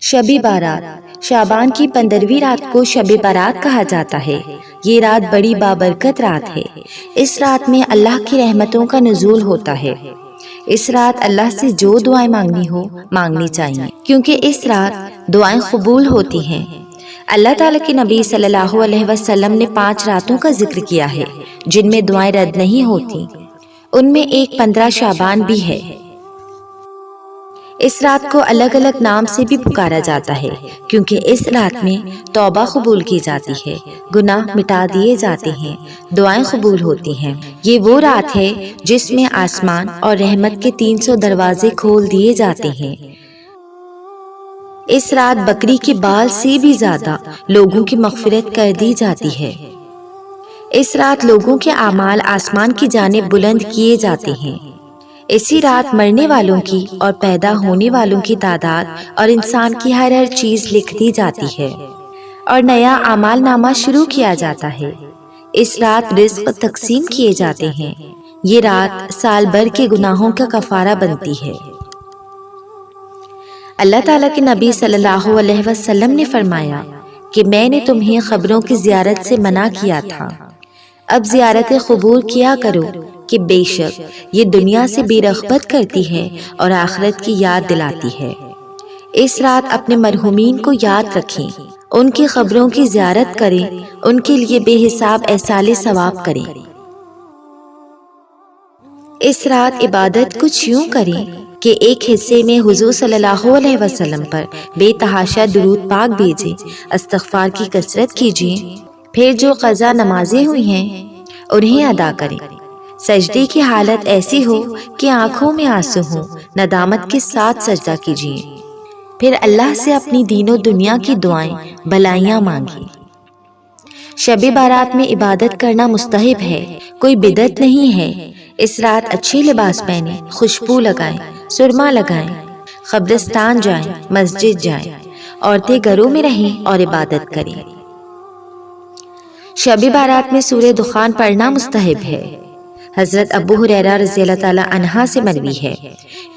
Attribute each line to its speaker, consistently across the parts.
Speaker 1: شب بارات شعبان کی 15ویں رات کو شب بارات کہا جاتا ہے۔ یہ رات بڑی بابرکت رات ہے۔ اس رات میں اللہ کی رحمتوں کا نزول ہوتا ہے۔ اس رات اللہ سے جو دعائیں مانگنی چاہیے، کیونکہ اس رات دعائیں قبول ہوتی ہیں۔ اللہ تعالیٰ کے نبی صلی اللہ علیہ وسلم نے 5 راتوں کا ذکر کیا ہے جن میں دعائیں رد نہیں ہوتی۔ ان میں ایک 15 شعبان بھی ہے۔ اس رات کو الگ الگ نام سے بھی پکارا جاتا ہے، کیونکہ اس رات میں توبہ قبول کی جاتی ہے، گناہ مٹا دیے جاتے ہیں، دعائیں قبول ہوتی ہیں۔ یہ وہ رات ہے جس میں آسمان اور رحمت کے 300 دروازے کھول دیے جاتے ہیں۔ اس رات بکری کے بال سے بھی زیادہ لوگوں کی مغفرت کر دی جاتی ہے۔ اس رات لوگوں کے اعمال آسمان کی جانب بلند کیے جاتے ہیں۔ اسی رات مرنے والوں کی اور پیدا ہونے والوں کی تعداد اور انسان کی ہر چیز لکھ دی جاتی ہے اور نیا اعمال نامہ شروع کیا جاتا ہے۔ اس رات رزق تقسیم کیے جاتے ہیں۔ یہ رات سال بھر کے گناہوں کا کفارہ بنتی ہے۔ اللہ تعالیٰ کے نبی صلی اللہ علیہ وسلم نے فرمایا کہ میں نے تمہیں قبروں کی زیارت سے منع کیا تھا، اب زیارت قبور کیا کرو کہ بے شک یہ دنیا سے بے رغبت کرتی ہے اور آخرت کی یاد دلاتی ہے۔ اس رات اپنے مرحومین کو یاد رکھیں، ان کی قبروں کی زیارت کریں، ان کے لیے بے حساب ایصال ثواب کریں۔ اس رات عبادت کچھ یوں کریں کہ ایک حصے میں حضور صلی اللہ علیہ وسلم پر بے تحاشا درود پاک بھیجیں، استغفار کی کثرت کیجیے، پھر جو قضا نمازیں ہوئی ہیں انہیں ادا کریں۔ سجدے کی حالت ایسی ہو کہ آنکھوں میں آنسو ہوں، ندامت کے ساتھ سجدہ کیجیے، پھر اللہ سے اپنی دین و دنیا کی دعائیں بھلائیاں مانگیں۔ شب بارات میں عبادت کرنا مستحب ہے، کوئی بدعت نہیں ہے۔ اس رات اچھے لباس پہنیں، خوشبو لگائیں، سرما لگائیں، قبرستان جائیں، مسجد جائیں، عورتیں گھروں میں رہیں اور عبادت کریں۔ شب بارات میں سورہ دخان پڑھنا مستحب ہے۔ حضرت ابو ہریرہ رضی اللہ تعالی عنہ سے مروی ہے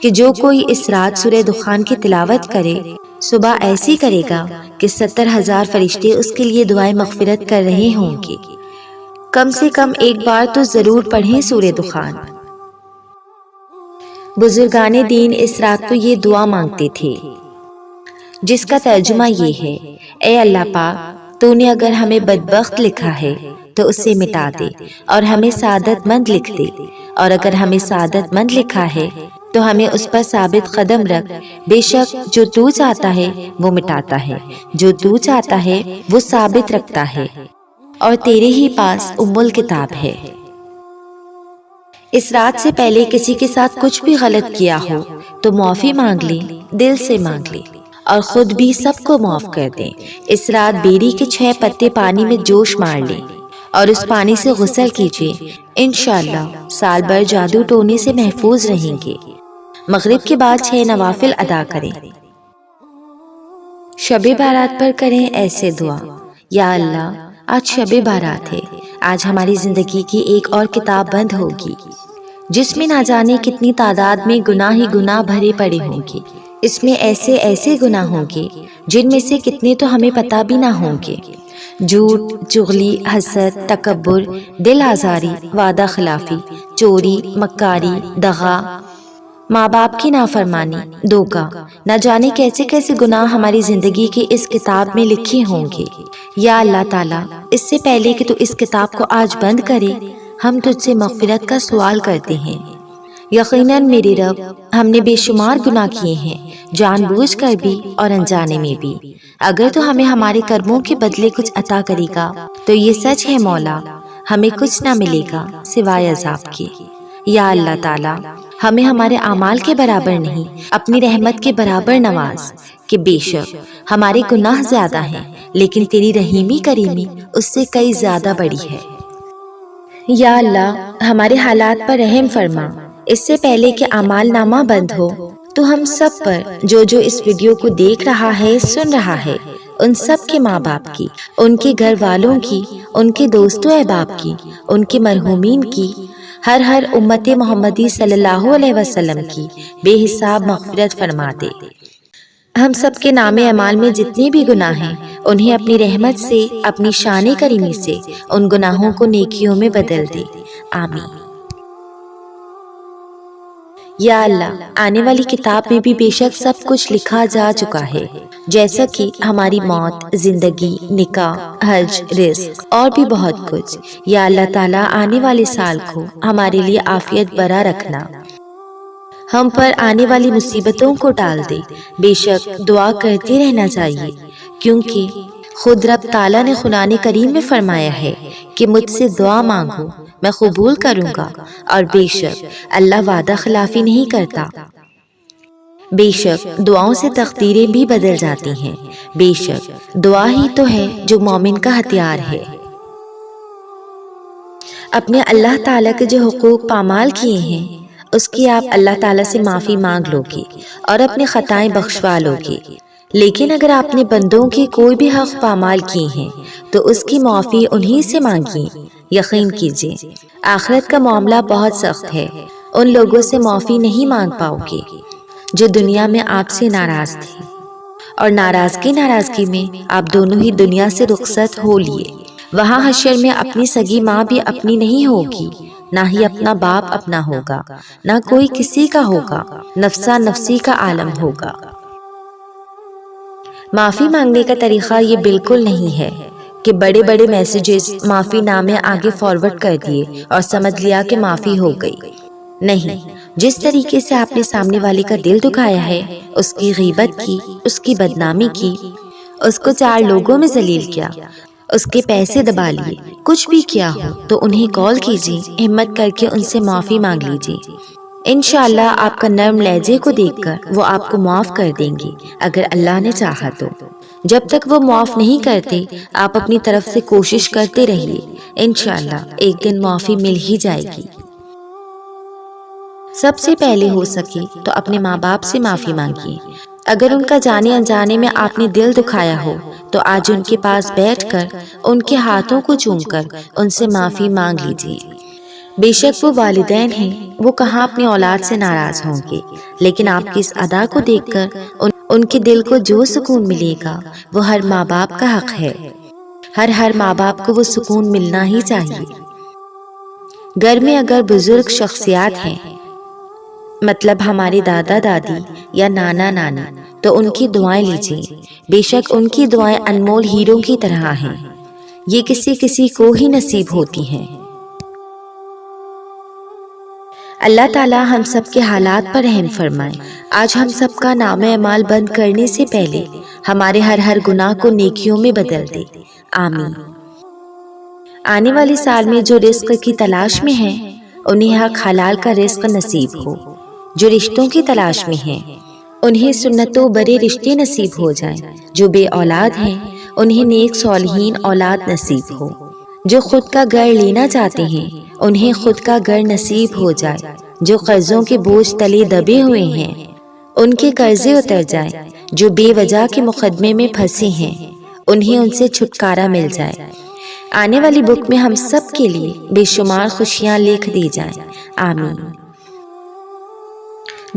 Speaker 1: کہ جو کوئی اس رات سورہ دخان کی تلاوت کرے، صبح ایسی کرے گا کہ 70,000 فرشتے اس کے لیے دعائیں مغفرت کر رہے ہوں گے۔ کم سے کم ایک بار تو ضرور پڑھیں سورہ دخان۔ بزرگان دین اس رات کو یہ دعا مانگتے تھے، جس کا ترجمہ یہ ہے: اے اللہ پاک، تو نے اگر ہمیں بدبخت لکھا ہے تو اسے مٹا دے اور ہمیں سعادت مند لکھ دے، اور اگر ہمیں سعادت مند لکھا ہے تو ہمیں اس پر ثابت قدم رکھ۔ بے شک جو تو چاہتا ہے وہ مٹاتا ہے، جو تو چاہتا ہے وہ ثابت رکھتا ہے، اور تیرے ہی پاس ام الکتاب ہے۔ اس رات سے پہلے کسی کے ساتھ کچھ بھی غلط کیا ہو تو معافی مانگ لیں، دل سے مانگ لیں، اور خود بھی سب کو معاف کر دیں۔ اس رات بیری کے 6 پتے پانی میں جوش مار لیں اور اس پانی سے غسل کیجیے، انشاءاللہ سال بھر جادو ٹونے سے محفوظ رہیں گے۔ مغرب کے بعد 6 نوافل ادا کریں۔ شب بارات پر کریں ایسے دعا: یا اللہ، آج شب بارات ہے، آج ہماری زندگی کی ایک اور کتاب بند ہوگی جس میں نہ جانے کتنی تعداد میں گناہ ہی گناہ بھرے پڑے ہوں گے۔ اس میں ایسے ایسے گناہ ہوں گے جن میں سے کتنے تو ہمیں پتہ بھی نہ ہوں گے۔ جھوٹ، چغلی، حسد، تکبر، دل آزاری، وعدہ خلافی، چوری، مکاری، دغا، ماں باپ کی نافرمانی، دھوکہ، نہ جانے کیسے کیسے گناہ ہماری زندگی کی اس کتاب میں لکھے ہوں گے۔ یا اللہ تعالیٰ، اس سے پہلے کہ تو اس کتاب کو آج بند کرے، ہم تجھ سے مغفرت کا سوال کرتے ہیں۔ یقیناً میرے رب، ہم نے بے شمار گناہ کیے ہیں، جان بوجھ کر بھی اور انجانے میں بھی۔ اگر تو ہمیں ہمارے کرموں کے بدلے کچھ عطا کرے گا تو یہ سچ ہے مولا، ہمیں کچھ نہ ملے گا سوائے عذاب کے۔ یا اللہ تعالیٰ، ہمیں ہمارے اعمال کے برابر نہیں، اپنی رحمت کے برابر نواز، کہ بے شک ہمارے گناہ زیادہ ہیں لیکن تیری رحیمی کریمی اس سے کئی زیادہ بڑی ہے۔ یا اللہ، ہمارے حالات پر رحم فرما۔ اس سے پہلے کہ اعمال نامہ بند ہو تو ہم سب پر جو اس ویڈیو کو دیکھ رہا ہے، سن رہا ہے، ان سب کے ماں باپ کی، ان کے گھر والوں کی، ان کے دوست و احباب کی، ان کے مرحومین کی، ہر امت محمدی صلی اللہ علیہ وسلم کی بے حساب مغفرت فرما دے۔ ہم سب کے نام اعمال میں جتنے بھی گناہ ہیں انہیں اپنی رحمت سے، اپنی شان کریمی سے ان گناہوں کو نیکیوں میں بدل دے، آمین۔ یا اللہ، آنے والی کتاب میں بھی بے شک سب کچھ لکھا جا چکا ہے، جیسا کہ ہماری موت، زندگی، نکاح، حج، رزق اور بھی بہت کچھ۔ یا اللہ تعالیٰ، آنے والے سال کو ہمارے لیے عافیت برا رکھنا، ہم پر آنے والی مصیبتوں کو ٹال دے۔ بے شک دعا کرتے رہنا چاہیے، کیونکہ خود رب تعالیٰ نے قرآن کریم میں فرمایا ہے کہ مجھ سے دعا مانگو میں قبول کروں گا، اور بے شک اللہ وعدہ خلافی نہیں کرتا۔ بے شک دعاؤں سے تقدیریں بھی بدل جاتی ہیں۔ بے شک دعا ہی تو ہے جو مومن کا ہتھیار ہے۔ اپنے اللہ تعالیٰ کے جو حقوق پامال کیے ہیں اس کی آپ اللہ تعالیٰ سے معافی مانگ لو گے اور اپنی خطائیں بخشوا لو گے، لیکن اگر آپ نے بندوں کے کوئی بھی حق پامال کیے ہیں تو اس کی معافی انہی سے مانگیے۔ یقین کیجیے آخرت کا معاملہ بہت سخت ہے، ان لوگوں سے معافی نہیں مانگ پاؤ گے جو دنیا میں آپ سے ناراض تھے، اور ناراضگی میں آپ دونوں ہی دنیا سے رخصت ہو لیے۔ وہاں حشر میں اپنی سگی ماں بھی اپنی نہیں ہوگی، نہ ہی اپنا باپ اپنا ہوگا، نہ کوئی کسی کا ہوگا، نفسا نفسی کا عالم ہوگا۔ معافی مانگنے کا طریقہ یہ بالکل نہیں ہے کہ بڑے بڑے میسیجز معافی نامے آگے فارورڈ کر دیے اور سمجھ لیا کہ معافی ہو گئی۔ نہیں، جس طریقے سے آپ نے سامنے والے کا دل دکھایا ہے، اس کی غیبت کی، اس کی بدنامی کی، اس کو 4 لوگوں میں ذلیل کیا، اس کے پیسے دبا لیے، کچھ بھی کیا ہو تو انہیں کال کیجیے، ہمت کر کے ان سے معافی مانگ لیجیے۔ انشاءاللہ آپ کا نرم لہجے کو دیکھ کر وہ آپ کو معاف کر دیں گے اگر اللہ نے چاہا تو۔ جب تک وہ معاف نہیں کرتے آپ اپنی طرف سے کوشش کرتے رہیے، انشاءاللہ ایک دن معافی مل ہی جائے گی۔ سب سے پہلے ہو سکے تو اپنے ماں باپ سے معافی مانگیے۔ اگر ان کا جانے انجانے میں آپ نے دل دکھایا ہو تو آج ان کے پاس بیٹھ کر ان کے ہاتھوں کو چوم کر ان سے معافی مانگ لیجیے۔ بے شک وہ والدین ہیں، وہ کہاں اپنی اولاد سے ناراض ہوں گے، لیکن آپ کی اس ادا کو دیکھ کر ان کے دل کو جو سکون ملے گا وہ ہر ماں باپ کا حق ہے۔ ہر ماں باپ کو وہ سکون ملنا ہی چاہیے۔ گھر میں اگر بزرگ شخصیات ہیں، مطلب ہمارے دادا دادی یا نانا نانی، تو ان کی دعائیں لیجیے۔ بے شک ان کی دعائیں انمول ہیروں کی طرح ہیں، یہ کسی کو ہی نصیب ہوتی ہیں۔ اللہ تعالیٰ ہم سب کے حالات پر رحم فرمائے۔ آج ہم سب کا نام اعمال بند کرنے سے پہلے ہمارے ہر گناہ کو نیکیوں میں بدل دے، آمین۔ آنے والے سال میں جو رزق کی تلاش میں ہیں انہیں حق حلال کا رزق نصیب ہو، جو رشتوں کی تلاش میں ہیں انہیں سنتوں بڑے رشتے نصیب ہو جائیں، جو بے اولاد ہیں انہیں نیک صالحین اولاد نصیب ہو، جو خود کا گھر لینا چاہتے ہیں انہیں خود کا گھر نصیب ہو جائے، جو قرضوں کے بوجھ تلے دبے ہوئے ہیں ان کے قرضے اتر جائیں، جو بے وجہ کے مقدمے میں پھنسے ہیں انہیں ان سے چھٹکارا مل جائے۔ آنے والی بک میں ہم سب کے لیے بے شمار خوشیاں لکھ دی جائیں، آمین۔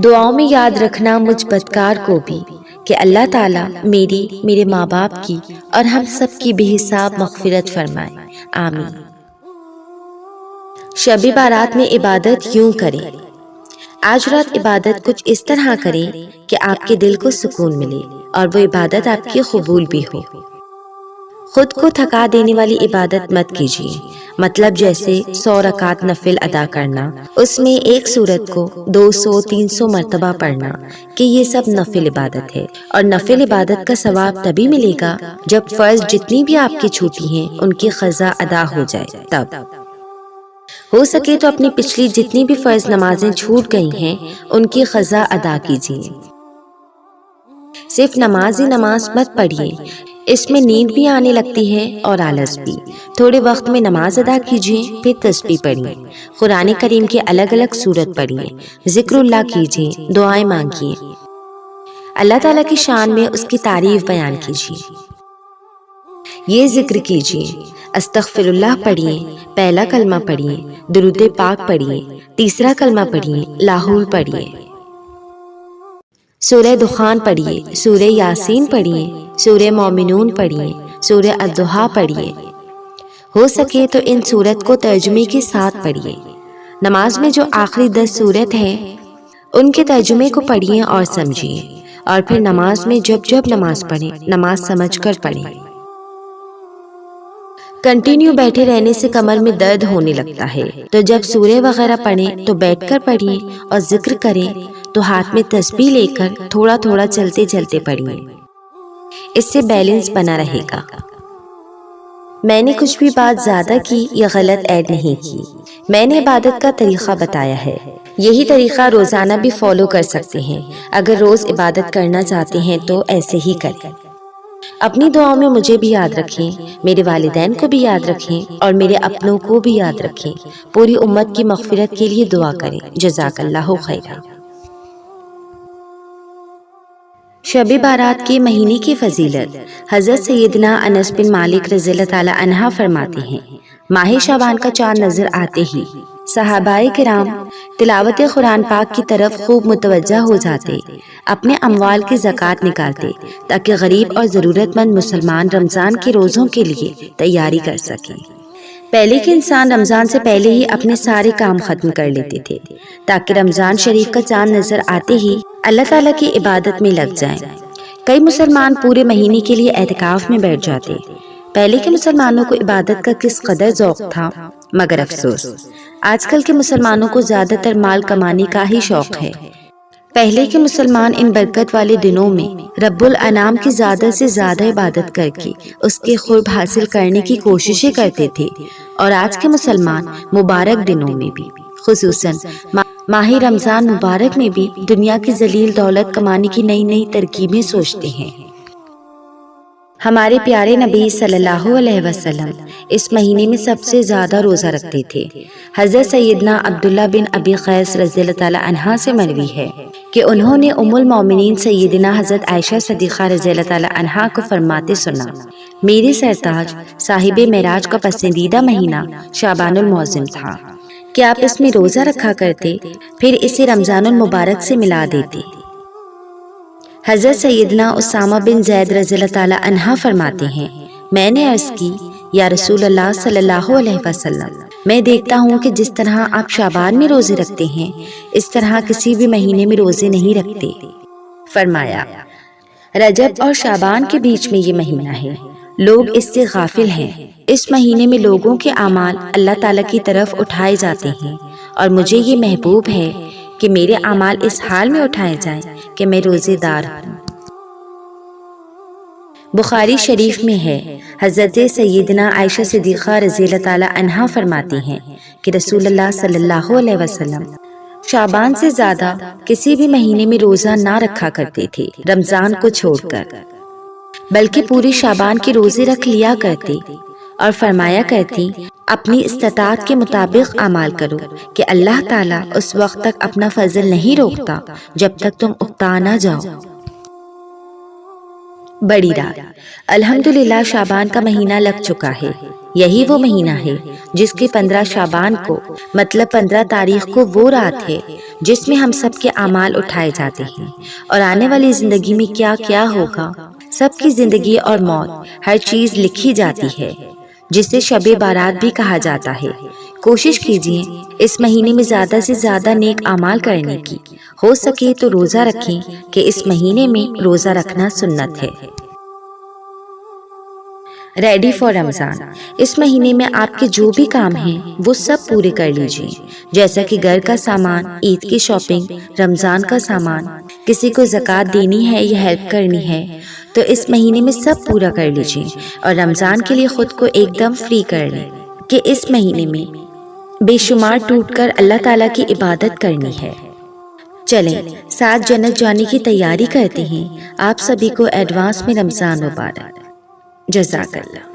Speaker 1: دعاؤں میں یاد رکھنا مجھ بدکار کو بھی کہ اللہ تعالیٰ میری، میرے ماں باپ کی اور ہم سب کی بے حساب مغفرت فرمائے، آمین۔ شب بارات میں عبادت یوں کریں۔ آج رات عبادت کچھ اس طرح کریں کہ آپ کے دل کو سکون ملے اور وہ عبادت آپ کی قبول بھی ہو۔ خود کو تھکا دینے والی عبادت مت کیجیے، مطلب جیسے 100 رکعت نفل ادا کرنا، اس میں ایک سورت کو 200-300 مرتبہ پڑھنا کہ یہ سب نفل عبادت ہے، اور نفل عبادت کا ثواب تبھی ملے گا جب فرض جتنی بھی آپ کی چھوٹی ہیں ان کی قضا ادا ہو جائے۔ تب ہو سکے تو اپنی پچھلی جتنی بھی فرض نمازیں چھوٹ گئی ہیں ان کی قضا ادا کیجیے۔ صرف نماز ہی نماز مت پڑھیے، اس میں نیند بھی آنے لگتی ہے اور آلس بھی۔ تھوڑے وقت میں نماز ادا کیجیے، پھر تسبیح پڑھیے، قرآن کریم کے الگ الگ سورت پڑھیے، ذکر اللہ کیجیے، دعائیں مانگیے، اللہ تعالیٰ کی شان میں اس کی تعریف بیان کیجیے۔ یہ ذکر کیجیے، استغفر اللہ پڑھیے، پہلا کلمہ پڑھیے، درود پاک پڑھیے، تیسرا کلمہ پڑھیے، لاحول پڑھیے۔ سورہ دخان پڑھیے، سورہ یاسین پڑھیے، سورہ مومنون پڑھیے، سورہ الضحیٰ پڑھیے۔ ہو سکے تو ان سورت کو ترجمے کے ساتھ پڑھیے۔ نماز میں جو آخری 10 سورت ہیں ان کے ترجمے کو پڑھیے اور سمجھیے، اور پھر نماز میں جب نماز پڑھیں نماز سمجھ کر پڑھیں۔ کنٹینیو بیٹھے رہنے سے کمر میں درد ہونے لگتا ہے، تو جب سورہ وغیرہ پڑھیں تو بیٹھ کر پڑھیں، اور ذکر کریں تو ہاتھ میں تسبیح لے کر تھوڑا تھوڑا چلتے چلتے پڑھیں۔ اس سے بیلنس بنا رہے گا۔ میں نے کچھ بھی بات زیادہ کی یا غلط ایڈ نہیں کی، میں نے عبادت کا طریقہ بتایا ہے۔ یہی طریقہ روزانہ بھی فالو کر سکتے ہیں۔ اگر روز عبادت کرنا چاہتے ہیں تو ایسے ہی کریں۔ اپنی دعاؤں میں مجھے بھی یاد رکھیں، میرے والدین کو بھی یاد رکھیں، اور میرے اپنوں کو بھی یاد رکھیں۔ پوری امت کی مغفرت کے لیے دعا کریں۔ جزاک اللہ خیرا۔ شب بارات کے مہینے کی فضیلت۔ حضرت سیدنا انس بن مالک رضی اللہ تعالی عنہ فرماتے ہیں، ماہ شعبان کا چاند نظر آتے ہی صحابہ کرام تلاوت قرآن پاک کی طرف خوب متوجہ ہو جاتے، اپنے اموال کی زکوٰۃ نکالتے تاکہ غریب اور ضرورت مند مسلمان رمضان کے روزوں کے لیے تیاری کر سکیں۔ پہلے کے انسان رمضان سے پہلے ہی اپنے سارے کام ختم کر لیتے تھے تاکہ رمضان شریف کا چاند نظر آتے ہی اللہ تعالیٰ کی عبادت میں لگ جائیں۔ کئی مسلمان پورے مہینے کے لیے اعتکاف میں بیٹھ جاتے۔ پہلے کے مسلمانوں کو عبادت کا کس قدر ذوق تھا، مگر افسوس آج کل کے مسلمانوں کو زیادہ تر مال کمانے کا ہی شوق ہے۔ پہلے کے مسلمان ان برکت والے دنوں میں رب الانام کی زیادہ سے زیادہ عبادت کر کے اس کے قرب حاصل کرنے کی کوششیں کرتے تھے، اور آج کے مسلمان مبارک دنوں میں بھی، خصوصاً ماہ رمضان مبارک میں بھی، دنیا کی ذلیل دولت کمانے کی نئی نئی ترکیبیں سوچتے ہیں۔ ہمارے پیارے نبی صلی اللہ علیہ وسلم اس مہینے میں سب سے زیادہ روزہ رکھتے تھے۔ حضرت سیدنا عبداللہ بن ابی قیس رضی اللہ تعالی عنہ سے مروی ہے کہ انہوں نے ام المومنین سیدنا حضرت عائشہ صدیقہ رضی اللہ تعالی عنہ کو فرماتے سنا، میرے سرتاج صاحب معراج کا پسندیدہ مہینہ شعبان المعظم تھا کہ آپ اس میں روزہ رکھا کرتے، پھر اسے رمضان المبارک سے ملا دیتے۔ حضرت سیدنا اسامہ بن زید رضی اللہ تعالی عنہ فرماتے ہیں، میں نے عرض کی، یا رسول اللہ صلی اللہ علیہ وسلم، میں دیکھتا ہوں کہ جس طرح آپ شعبان میں روزے رکھتے ہیں اس طرح کسی بھی مہینے میں روزے نہیں رکھتے۔ فرمایا، رجب اور شعبان کے بیچ میں یہ مہینہ ہے، لوگ اس سے غافل ہیں۔ اس مہینے میں لوگوں کے اعمال اللہ تعالیٰ کی طرف اٹھائے جاتے ہیں، اور مجھے یہ محبوب ہے کہ میرے اعمال اس حال میں اٹھائے جائیں کہ میں روزے دار ہوں۔ بخاری شریف میں ہے، حضرت سیدنا عائشہ صدیقہ رضی اللہ تعالی عنہا فرماتی ہیں کہ رسول اللہ صلی اللہ علیہ وسلم شعبان سے زیادہ کسی بھی مہینے میں روزہ نہ رکھا کرتے تھے رمضان کو چھوڑ کر، بلکہ پورے شعبان کے روزے رکھ لیا کرتے، اور فرمایا کرتی، اپنی استطاعت کے مطابق اعمال کرو کہ اللہ تعالیٰ اس وقت تک اپنا فضل نہیں روکتا جب تک تم اکتا نہ جاؤ۔ بڑی رات۔ الحمدللہ شعبان کا مہینہ لگ چکا ہے۔ یہی وہ مہینہ ہے جس کے 15 شعبان کو، مطلب 15 تاریخ کو، وہ رات ہے جس میں ہم سب کے اعمال اٹھائے جاتے ہیں، اور آنے والی زندگی میں کیا کیا ہوگا، سب کی زندگی اور موت، ہر چیز لکھی جاتی ہے، جسے شب بارات بھی کہا جاتا ہے۔ کوشش کیجیے اس مہینے میں زیادہ سے زیادہ نیک اعمال کرنے کی، ہو سکے تو روزہ رکھیں کہ اس مہینے میں روزہ رکھنا سنت ہے۔ ریڈی فار رمضان۔ اس مہینے میں آپ کے جو بھی کام ہیں وہ سب پورے کر لیجیے، جیسا کہ گھر کا سامان، عید کی شاپنگ، رمضان کا سامان، کسی کو زکوٰۃ دینی ہے یا ہیلپ کرنی ہے تو اس مہینے میں سب پورا کر لیجیے، اور رمضان کے لیے خود کو ایک دم فری کر لیں کہ اس مہینے میں بے شمار ٹوٹ کر اللہ تعالیٰ کی عبادت کرنی ہے۔ چلیں ساتھ جنت جانے کی تیاری کرتے ہیں۔ آپ سبھی کو ایڈوانس میں رمضان مبارک۔ جزاک اللہ۔